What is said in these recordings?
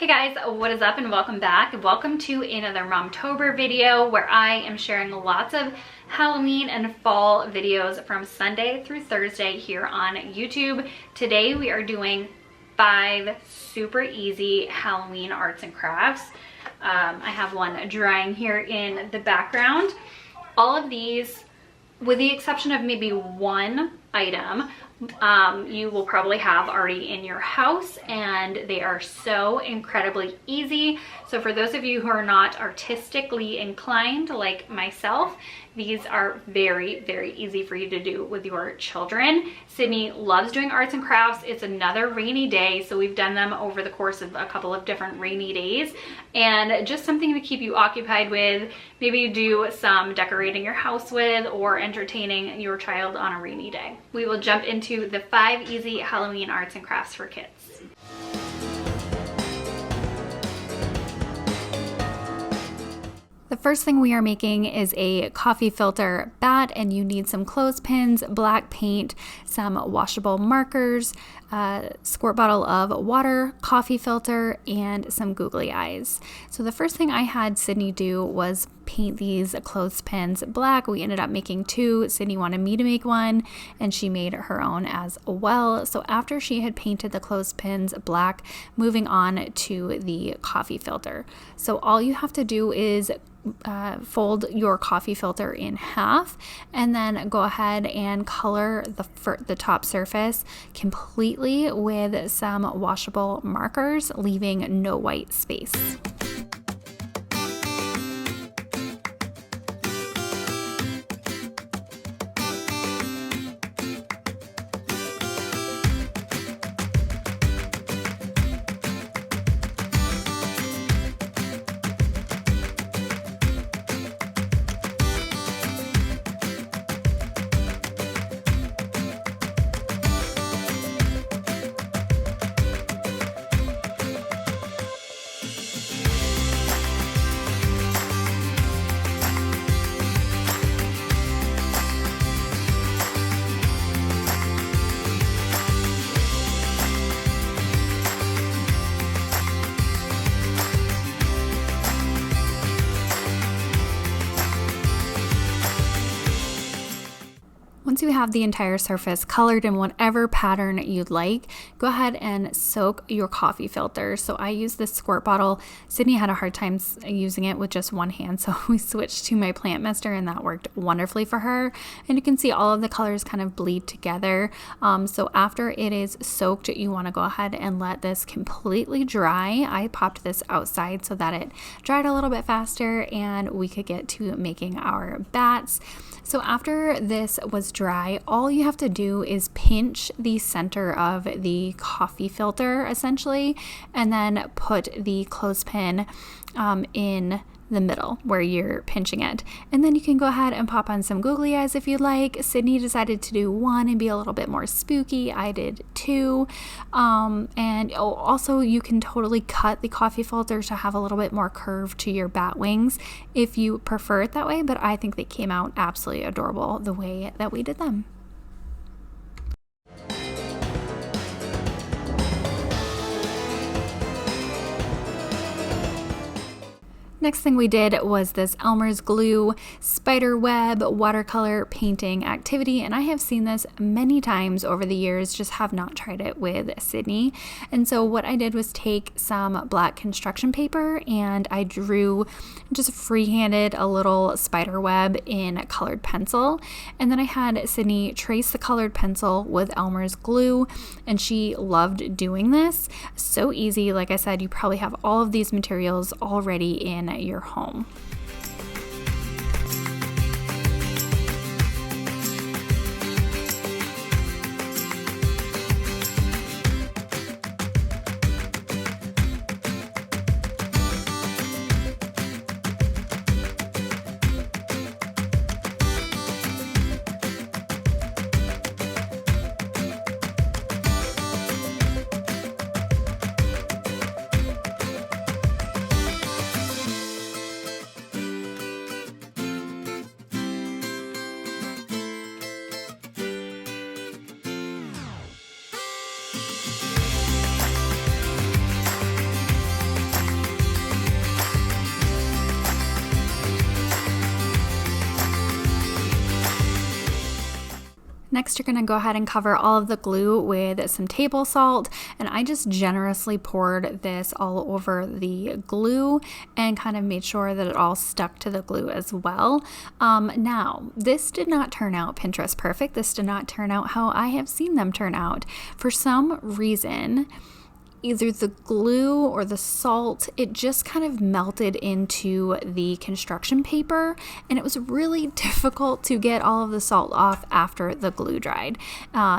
guys, what is up and welcome back. Welcome to another Momtober video where I am sharing lots of Halloween and fall videos from Sunday through Thursday here on YouTube. Today we are doing 5 super easy Halloween arts and crafts. I have one drying here in the background. All of these, with the exception of maybe one item, you will probably have already in your house, and they are so incredibly easy. So for those of you who are not artistically inclined like myself, these are very, very easy for you to do with your children. Sydney loves doing arts and crafts. It's another rainy day, so we've done them over the course of a couple of different rainy days, and just something to keep you occupied with. Maybe do some decorating your house with or entertaining your child on a rainy day. We will jump into the 5 easy Halloween arts and crafts for kids. The first thing we are making is a coffee filter bat, and you need some clothespins, black paint, some washable markers, a squirt bottle of water, coffee filter, and some googly eyes. So the first thing I had Sydney do was paint these clothespins black. We ended up making 2. Sydney wanted me to make one, and she made her own as well. So after she had painted the clothespins black, moving on to the coffee filter. So all you have to do is fold your coffee filter in half, and then go ahead and color the top surface completely with some washable markers, leaving no white space. Once you have the entire surface colored in whatever pattern you'd like, go ahead and soak your coffee filter. So I use this squirt bottle. Sydney had a hard time using it with just one hand, so we switched to my plant mister, and that worked wonderfully for her. And you can see all of the colors kind of bleed together. So after it is soaked, you want to go ahead and let this completely dry. I popped this outside so that it dried a little bit faster and we could get to making our bats. So after this was dry, all you have to do is pinch the center of the coffee filter essentially, and then put the clothespin in the middle where you're pinching it. And then you can go ahead and pop on some googly eyes if you'd like. Sydney decided to do 1 and be a little bit more spooky. I did 2. And also you can totally cut the coffee filter to have a little bit more curve to your bat wings if you prefer it that way, but I think they came out absolutely adorable the way that we did them. Next thing we did was this Elmer's glue spiderweb watercolor painting activity, and I have seen this many times over the years, just have not tried it with Sydney. And so what I did was take some black construction paper, and I drew, just freehanded a little spider web in colored pencil, and then I had Sydney trace the colored pencil with Elmer's glue, and she loved doing this. So easy. Like I said, you probably have all of these materials already in your home. Next, you're going to go ahead and cover all of the glue with some table salt, and I just generously poured this all over the glue and kind of made sure that it all stuck to the glue as well. Now, this did not turn out Pinterest perfect. This did not turn out how I have seen them turn out. For some reason, either the glue or the salt, it just kind of melted into the construction paper, and it was really difficult to get all of the salt off after the glue dried.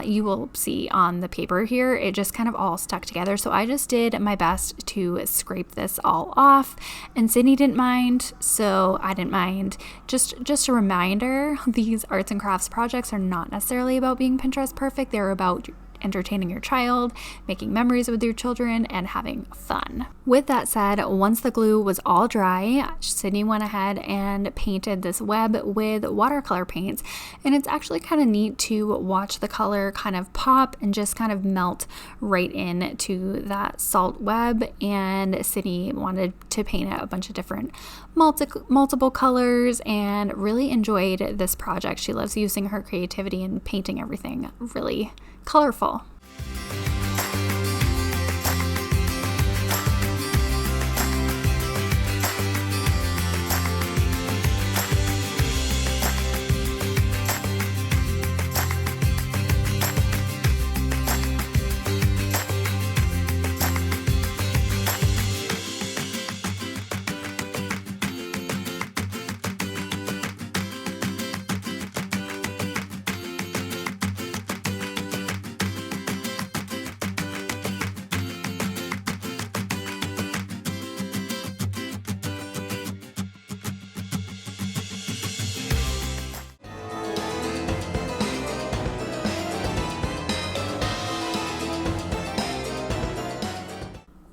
You will see on the paper here, it just kind of all stuck together. So I just did my best to scrape this all off, and Sydney didn't mind, so I didn't mind. Just a reminder, these arts and crafts projects are not necessarily about being Pinterest perfect. They're about entertaining your child, making memories with your children, and having fun. With that said, once the glue was all dry, Sydney went ahead and painted this web with watercolor paints, and it's actually kind of neat to watch the color kind of pop and just kind of melt right into that salt web. And Sydney wanted to paint it a bunch of different multiple colors and really enjoyed this project. She loves using her creativity and painting everything really colorful.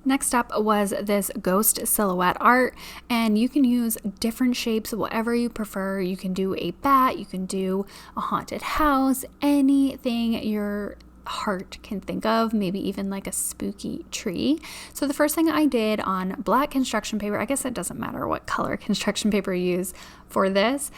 Next up was this ghost silhouette art, and you can use different shapes, whatever you prefer. You can do a bat, you can do a haunted house, anything your heart can think of, maybe even like a spooky tree. So the first thing I did on black construction paper, I guess it doesn't matter what color construction paper you use for this,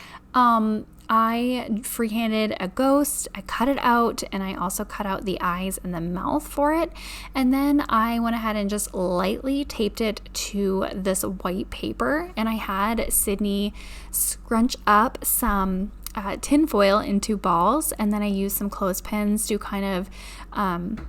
I freehanded a ghost, I cut it out, and I also cut out the eyes and the mouth for it. And then I went ahead and just lightly taped it to this white paper, and I had Sydney scrunch up some tin foil into balls, and then I used some clothespins to kind of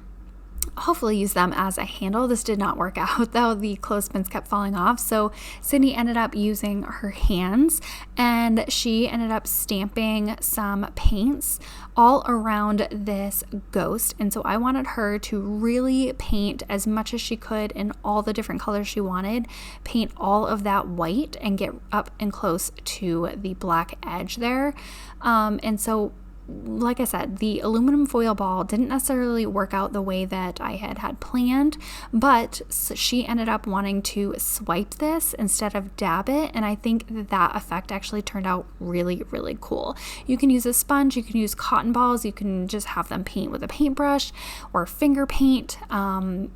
hopefully use them as a handle. This did not work out though. The clothespins kept falling off. So Sydney ended up using her hands, and she ended up stamping some paints all around this ghost. And so I wanted her to really paint as much as she could in all the different colors she wanted, paint all of that white and get up and close to the black edge there. And so like I said, the aluminum foil ball didn't necessarily work out the way that I had planned, but she ended up wanting to swipe this instead of dab it, and I think that effect actually turned out really, really cool. You can use a sponge, you can use cotton balls, you can just have them paint with a paintbrush or finger paint,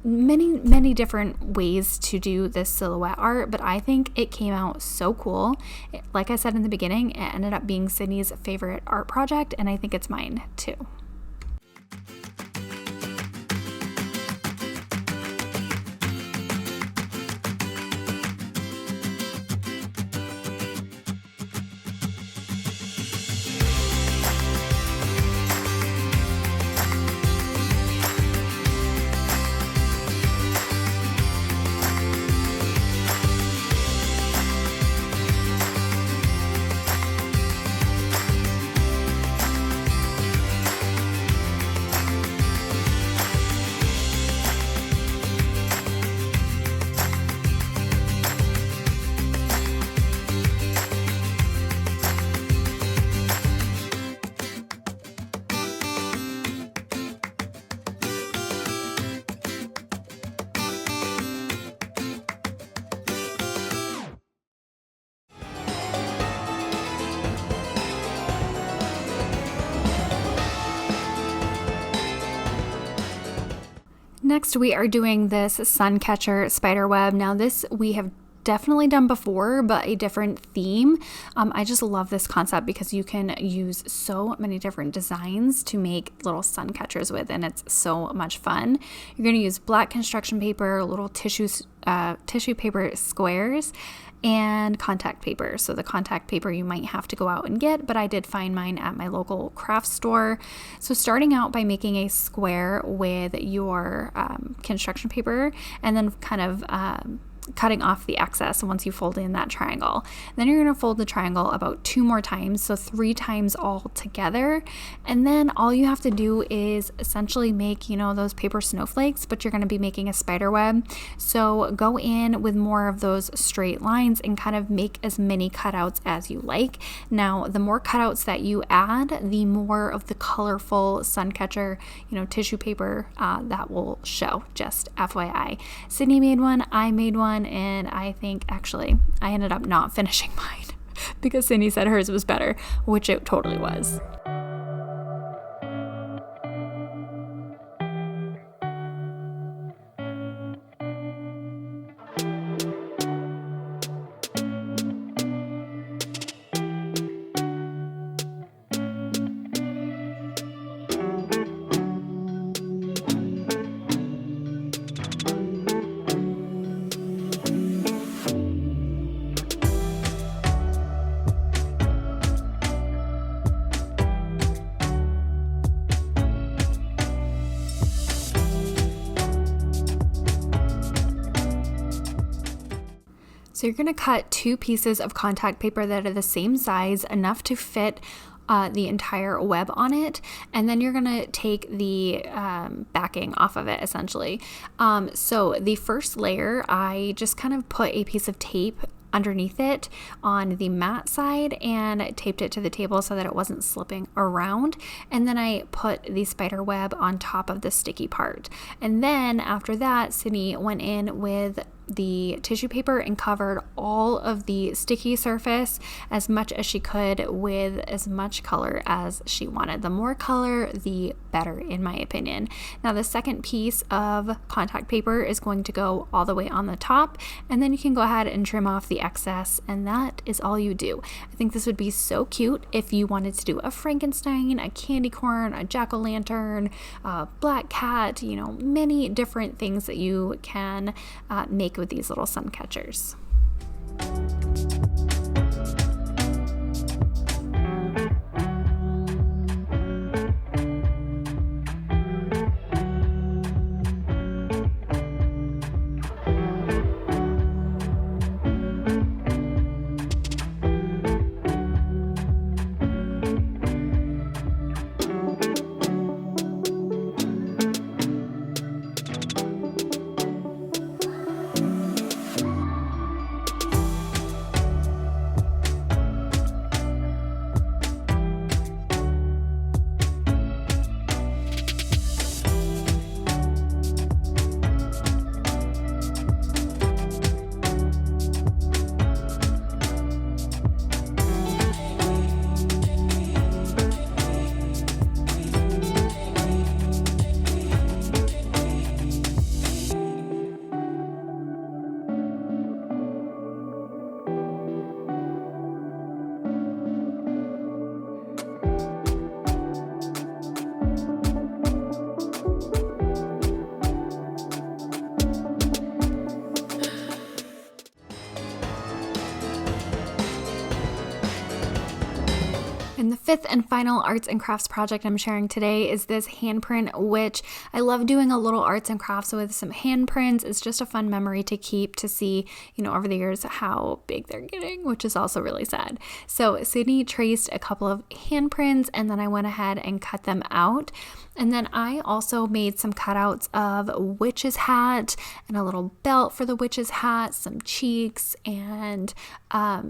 many different ways to do this silhouette art, but I think it came out so cool. Like I said in the beginning, it ended up being Sydney's favorite art project, and I think it's mine too. Next, we are doing this Suncatcher Spiderweb. Now this we have definitely done before, but a different theme. I just love this concept because you can use so many different designs to make little sun catchers with, and it's so much fun. You're going to use black construction paper, little tissue paper squares, and contact paper. So the contact paper you might have to go out and get, but I did find mine at my local craft store. So starting out by making a square with your construction paper, and then kind of cutting off the excess once you fold in that triangle. Then you're going to fold the triangle about 2 more times, so 3 times all together. And then all you have to do is essentially make, those paper snowflakes, but you're going to be making a spider web. So go in with more of those straight lines and kind of make as many cutouts as you like. Now, the more cutouts that you add, the more of the colorful sun catcher, tissue paper that will show, just FYI. Sydney made one, I made one, and I think actually I ended up not finishing mine because Sydney said hers was better, which it totally was. So you're going to cut 2 pieces of contact paper that are the same size, enough to fit the entire web on it, and then you're going to take the backing off of it essentially. So the first layer, I just kind of put a piece of tape underneath it on the matte side and taped it to the table so that it wasn't slipping around. And then I put the spider web on top of the sticky part. And then after that, Sydney went in with the tissue paper and covered all of the sticky surface as much as she could with as much color as she wanted. The more color, the better, in my opinion. Now, the second piece of contact paper is going to go all the way on the top, and then you can go ahead and trim off the excess, and that is all you do. I think this would be so cute if you wanted to do a Frankenstein, a candy corn, a jack-o'-lantern, a black cat, many different things that you can make with these little sun catchers. And the fifth and final arts and crafts project I'm sharing today is this Handprint Witch. I love doing a little arts and crafts with some handprints. It's just a fun memory to keep, to see, over the years how big they're getting, which is also really sad. So Sydney traced a couple of handprints, and then I went ahead and cut them out. And then I also made some cutouts of a witch's hat and a little belt for the witch's hat, some cheeks, and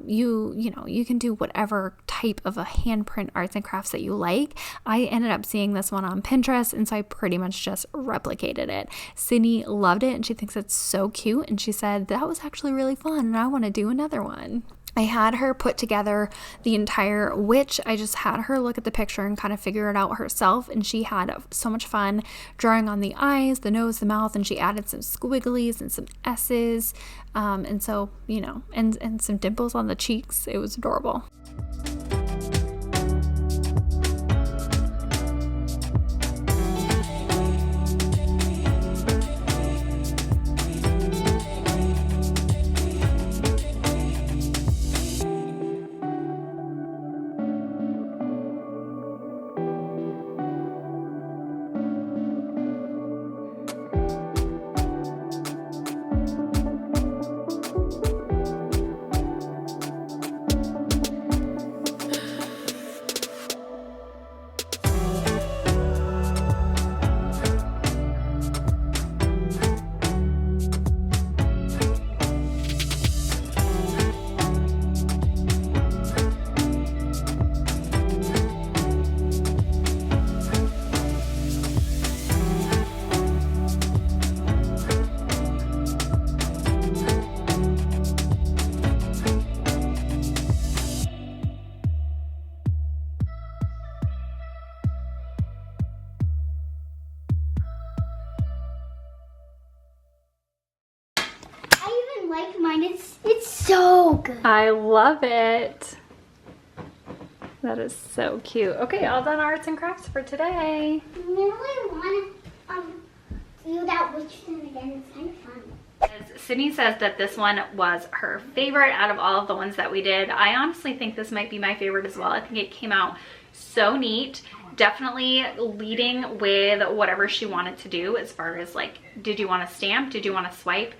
you can do whatever type of a handprint arts and crafts that you like. I ended up seeing this one on Pinterest, and so I pretty much just replicated it. Sydney loved it, and she thinks it's so cute, and she said that was actually really fun, and I want to do another one. I had her put together the entire witch. I just had her look at the picture and kind of figure it out herself, and she had so much fun drawing on the eyes, the nose, the mouth, and she added some squigglies and some S's, and so, you know, and some dimples on the cheeks. It was adorable. Like mine, it's so good. I love it. That is so cute. Okay, all done arts and crafts for today. I really want to do that witch thing again. It's kind of fun. Sydney says that this one was her favorite out of all of the ones that we did. I honestly think this might be my favorite as well. I think it came out so neat. Definitely leading with whatever she wanted to do as far as like, did you want to stamp? Did you want to swipe?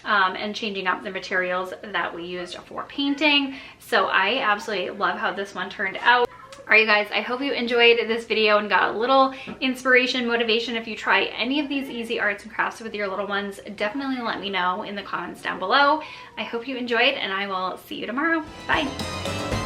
And changing up the materials that we used for painting. So I absolutely love how this one turned out. All right, you guys, I hope you enjoyed this video and got a little inspiration, motivation. If you try any of these easy arts and crafts with your little ones, definitely let me know in the comments down below. I hope you enjoyed, and I will see you tomorrow. Bye.